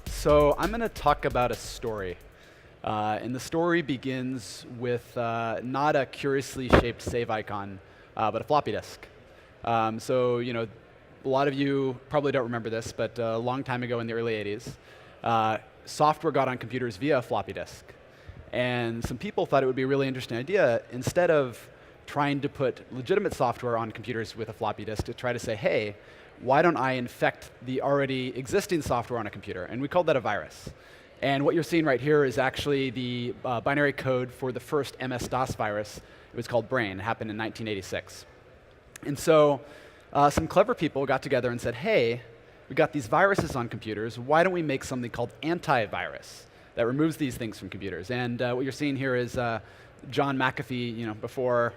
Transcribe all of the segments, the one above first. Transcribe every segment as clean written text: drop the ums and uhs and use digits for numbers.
So I'm going to talk about a story. And the story begins with not a curiously shaped save icon, but a floppy disk. A lot of you probably don't remember this, but a long time ago in the early 80s, software got on computers via a floppy disk. And some people thought it would be a really interesting idea, instead of trying to put legitimate software on computers with a floppy disk, to try to say, hey, why don't I infect the already existing software on a computer? And we called that a virus. And what you're seeing right here is actually the binary code for the first MS-DOS virus. It was called Brain. It happened in 1986. And so some clever people got together and said, hey, we got these viruses on computers. Why don't we make something called antivirus that removes these things from computers? And what you're seeing here is John Mahaffey, before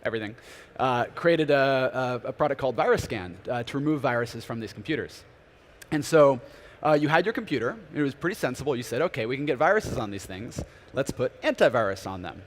everything, created a product called VirusScan to remove viruses from these computers. And so you had your computer. It was pretty sensible. You said, OK, we can get viruses on these things. Let's put antivirus on them.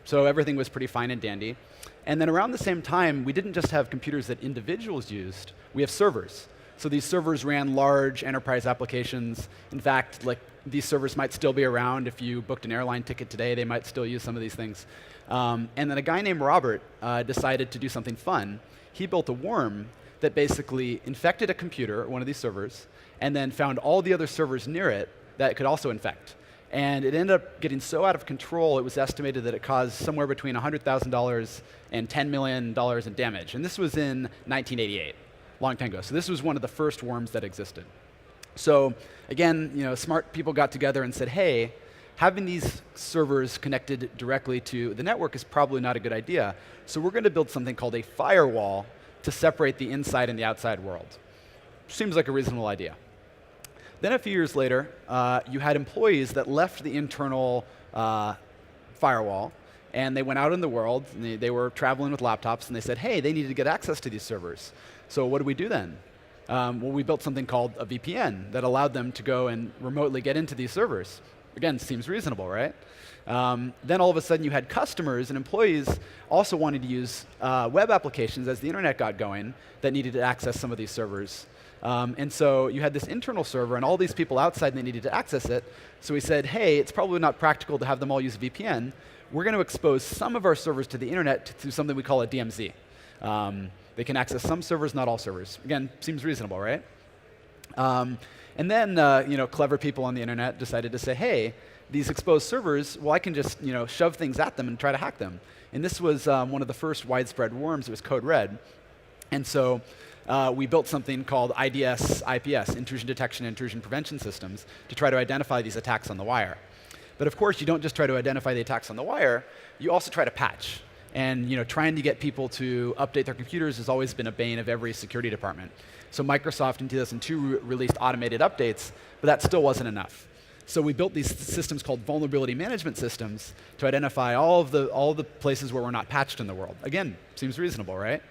So everything was pretty fine and dandy. And then around the same time, we didn't just have computers that individuals used. We have servers. So these servers ran large enterprise applications. In fact, these servers might still be around. If you booked an airline ticket today, they might still use some of these things. And then a guy named Robert decided to do something fun. He built a worm that basically infected a computer, one of these servers, and then found all the other servers near it that it could also infect. And it ended up getting so out of control, it was estimated that it caused somewhere between $100,000 and $10 million in damage. And this was in 1988, long time ago. So this was one of the first worms that existed. So again, smart people got together and said, hey, having these servers connected directly to the network is probably not a good idea. So we're going to build something called a firewall to separate the inside and the outside world. Seems like a reasonable idea. Then a few years later, you had employees that left the internal firewall, and they went out in the world, and they were traveling with laptops, and they said, hey, they needed to get access to these servers. So what do we do then? Well, we built something called a VPN that allowed them to go and remotely get into these servers. Again, seems reasonable, right? Then all of a sudden, you had customers and employees also wanting to use web applications as the internet got going that needed to access some of these servers. And so you had this internal server and all these people outside, and they needed to access it. So we said, hey, it's probably not practical to have them all use VPN. We're going to expose some of our servers to the internet through something we call a DMZ. They can access some servers, not all servers. Again, seems reasonable, right? And then clever people on the internet decided to say, hey, these exposed servers, well, I can just shove things at them and try to hack them. And this was one of the first widespread worms. It was code red. And so we built something called IDS, IPS, intrusion detection and intrusion prevention systems, to try to identify these attacks on the wire. But of course, you don't just try to identify the attacks on the wire. You also try to patch. And trying to get people to update their computers has always been a bane of every security department. So Microsoft in 2002 released automated updates, but that still wasn't enough. So we built these systems called vulnerability management systems to identify all the places where we're not patched in the world. Again, seems reasonable, right?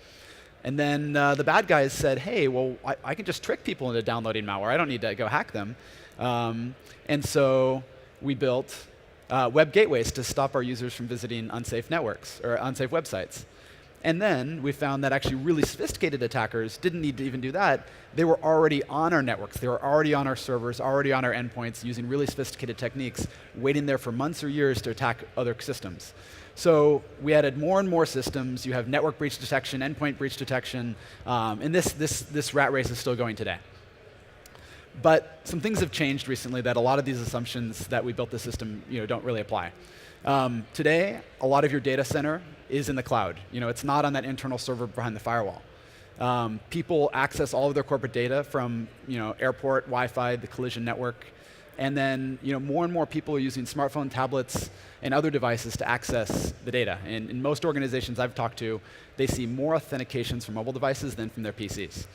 And then the bad guys said, hey, well, I can just trick people into downloading malware. I don't need to go hack them. And so we built web gateways to stop our users from visiting unsafe networks or unsafe websites. And then we found that actually really sophisticated attackers didn't need to even do that. They were already on our networks. They were already on our servers, already on our endpoints, using really sophisticated techniques, waiting there for months or years to attack other systems. So we added more and more systems. You have network breach detection, endpoint breach detection, and this rat race is still going today. But some things have changed recently that a lot of these assumptions that we built the system don't really apply. Today, a lot of your data center is in the cloud. It's not on that internal server behind the firewall. People access all of their corporate data from airport, Wi-Fi, the collision network. And then more and more people are using smartphone, tablets, and other devices to access the data. And in most organizations I've talked to, they see more authentications from mobile devices than from their PCs.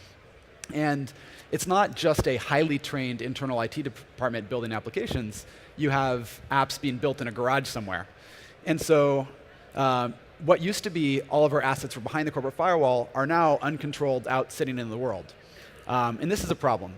And it's not just a highly trained internal IT department building applications. You have apps being built in a garage somewhere. And so what used to be all of our assets were behind the corporate firewall are now uncontrolled out sitting in the world. And this is a problem,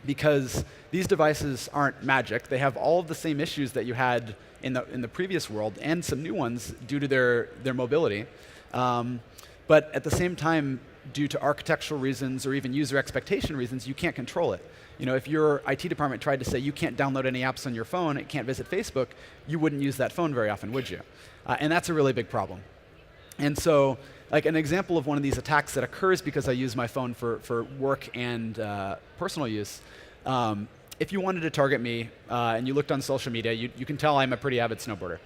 because these devices aren't magic. They have all of the same issues that you had in the previous world, and some new ones due to their mobility. But at the same time, due to architectural reasons or even user expectation reasons, you can't control it. If your IT department tried to say you can't download any apps on your phone, it can't visit Facebook, you wouldn't use that phone very often, would you? And that's a really big problem. And so, like an example of one of these attacks that occurs because I use my phone for work and personal use, if you wanted to target me and you looked on social media, you can tell I'm a pretty avid snowboarder.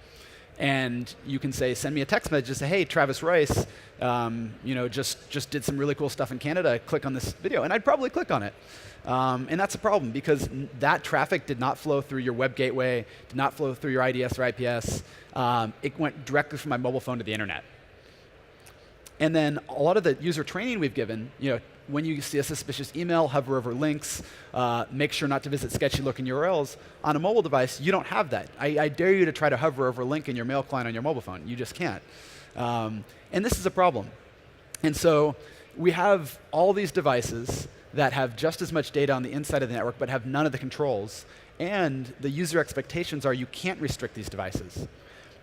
And you can say, send me a text message, say, hey, Travis Rice, just did some really cool stuff in Canada, click on this video. And I'd probably click on it. And that's a problem because that traffic did not flow through your web gateway, did not flow through your IDS or IPS. It went directly from my mobile phone to the internet. And then a lot of the user training we've given, when you see a suspicious email, hover over links, make sure not to visit sketchy looking URLs. On a mobile device, you don't have that. I dare you to try to hover over a link in your mail client on your mobile phone. You just can't. And this is a problem. And so we have all these devices that have just as much data on the inside of the network but have none of the controls. And the user expectations are you can't restrict these devices.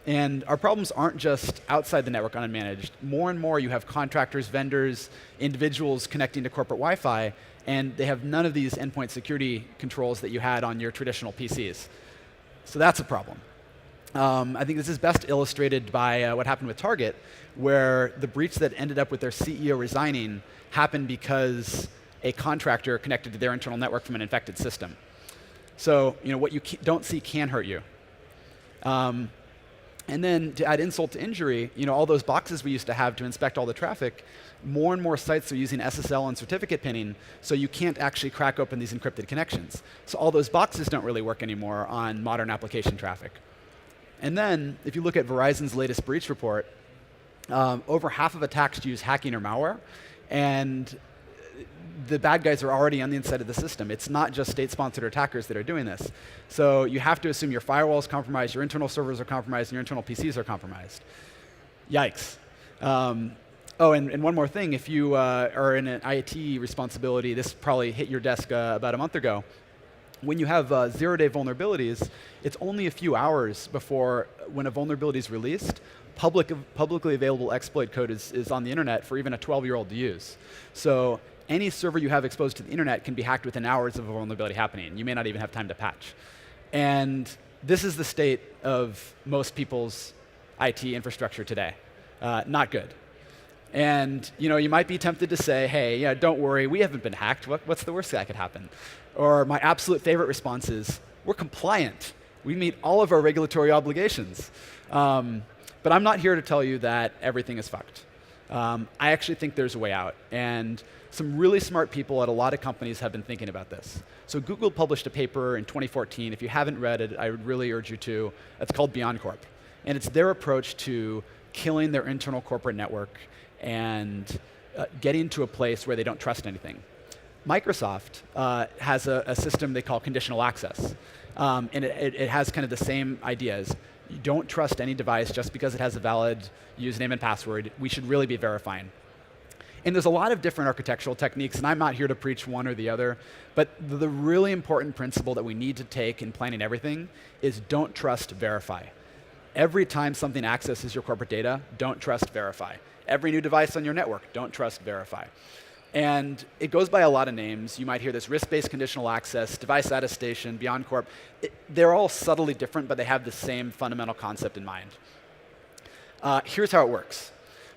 And our problems aren't just outside the network unmanaged. More and more you have contractors, vendors, individuals connecting to corporate Wi-Fi, and they have none of these endpoint security controls that you had on your traditional PCs. So that's a problem. I think this is best illustrated by what happened with Target, where the breach that ended up with their CEO resigning happened because a contractor connected to their internal network from an infected system. So what you don't see can hurt you. And then to add insult to injury, all those boxes we used to have to inspect all the traffic, more and more sites are using SSL and certificate pinning, so you can't actually crack open these encrypted connections. So all those boxes don't really work anymore on modern application traffic. And then, if you look at Verizon's latest breach report, over half of attacks use hacking or malware, and the bad guys are already on the inside of the system. It's not just state-sponsored attackers that are doing this. So you have to assume your firewall is compromised, your internal servers are compromised, and your internal PCs are compromised. Yikes. Oh, and one more thing. If you are in an IT responsibility, this probably hit your desk about a month ago. When you have zero-day vulnerabilities, it's only a few hours before, when a vulnerability is released, publicly available exploit code is on the internet for even a 12-year-old to use. So any server you have exposed to the internet can be hacked within hours of a vulnerability happening. You may not even have time to patch. And this is the state of most people's IT infrastructure today. Not good. And you might be tempted to say, hey, don't worry, we haven't been hacked. What's the worst that could happen? Or my absolute favorite response is, we're compliant. We meet all of our regulatory obligations. But I'm not here to tell you that everything is fucked. I actually think there's a way out. And some really smart people at a lot of companies have been thinking about this. So Google published a paper in 2014. If you haven't read it, I would really urge you to. It's called Beyond Corp. And it's their approach to killing their internal corporate network and getting to a place where they don't trust anything. Microsoft has a system they call conditional access. And it has kind of the same ideas. You don't trust any device just because it has a valid username and password. We should really be verifying. And there's a lot of different architectural techniques, and I'm not here to preach one or the other, but the really important principle that we need to take in planning everything is don't trust, verify. Every time something accesses your corporate data, don't trust, verify. Every new device on your network, don't trust, verify. And it goes by a lot of names. You might hear this risk-based conditional access, device attestation, Beyond Corp. They're all subtly different, but they have the same fundamental concept in mind. Here's how it works.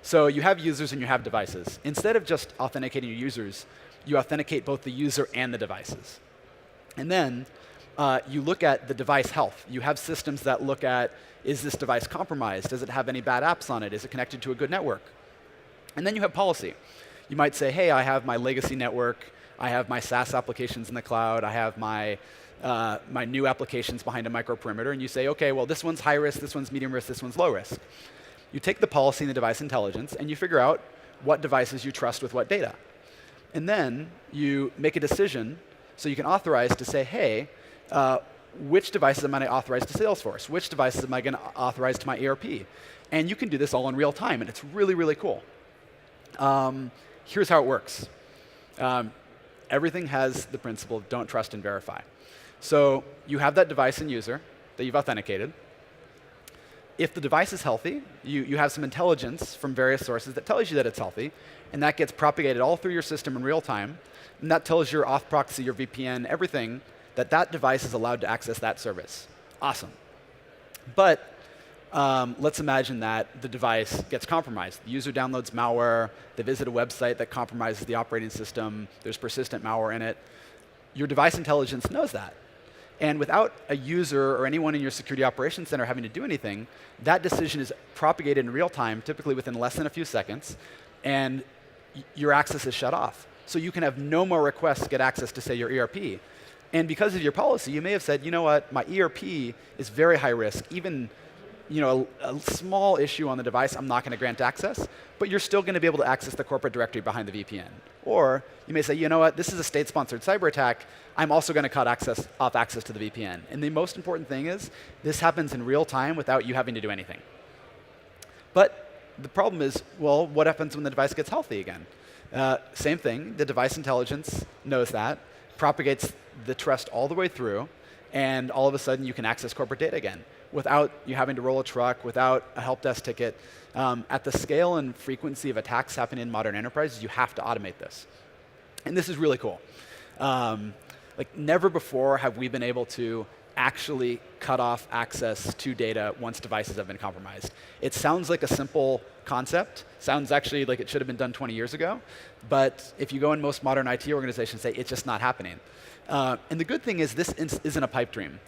So you have users and you have devices. Instead of just authenticating your users, you authenticate both the user and the devices. And then you look at the device health. You have systems that look at, is this device compromised? Does it have any bad apps on it? Is it connected to a good network? And then you have policy. You might say, hey, I have my legacy network. I have my SaaS applications in the cloud. I have my new applications behind a microperimeter. And you say, OK, well, this one's high risk, this one's medium risk, this one's low risk. You take the policy and the device intelligence, and you figure out what devices you trust with what data. And then you make a decision so you can authorize to say, hey, which devices am I going to authorize to Salesforce? Which devices am I going to authorize to my ERP? And you can do this all in real time, and it's really, really cool. Here's how it works. Everything has the principle of don't trust and verify. So you have that device and user that you've authenticated. if the device is healthy, you have some intelligence from various sources that tells you that it's healthy, and that gets propagated all through your system in real time, and that tells your auth proxy, your VPN, everything, that that device is allowed to access that service. Awesome. But let's imagine that the device gets compromised. The user downloads malware, they visit a website that compromises the operating system, there's persistent malware in it. Your device intelligence knows that. And without a user or anyone in your security operations center having to do anything, that decision is propagated in real time, typically within less than a few seconds, and your access is shut off. So you can have no more requests to get access to, say, your ERP. And because of your policy, you may have said, you know what, my ERP is very high risk. Even a small issue on the device, I'm not going to grant access, but you're still going to be able to access the corporate directory behind the VPN. Or you may say, you know what, this is a state-sponsored cyber attack. I'm also going to cut off access to the VPN. And the most important thing is, this happens in real time without you having to do anything. But the problem is, well, what happens when the device gets healthy again? Same thing, the device intelligence knows that, propagates the trust all the way through, and all of a sudden you can access corporate data again without you having to roll a truck, without a help desk ticket. At the scale and frequency of attacks happening in modern enterprises, you have to automate this. And this is really cool. Like never before have we been able to actually cut off access to data once devices have been compromised. It sounds like a simple concept, sounds actually like it should have been done 20 years ago, but if you go in most modern IT organizations, say it's just not happening. And the good thing is this isn't a pipe dream.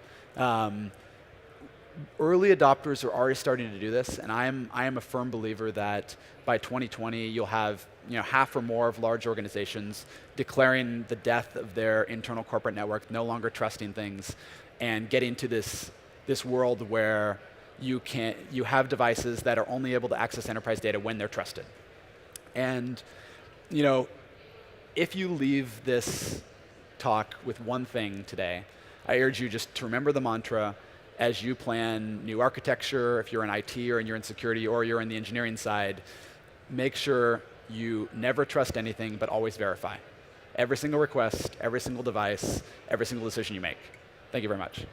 Early adopters are already starting to do this, and I am a firm believer that by 2020 you'll have half or more of large organizations declaring the death of their internal corporate network, no longer trusting things, and getting to this world where you have devices that are only able to access enterprise data when they're trusted. And if you leave this talk with one thing today, I urge you just to remember the mantra as you plan new architecture, if you're in IT or you're in security or you're in the engineering side, make sure you never trust anything but always verify. Every single request, every single device, every single decision you make. Thank you very much.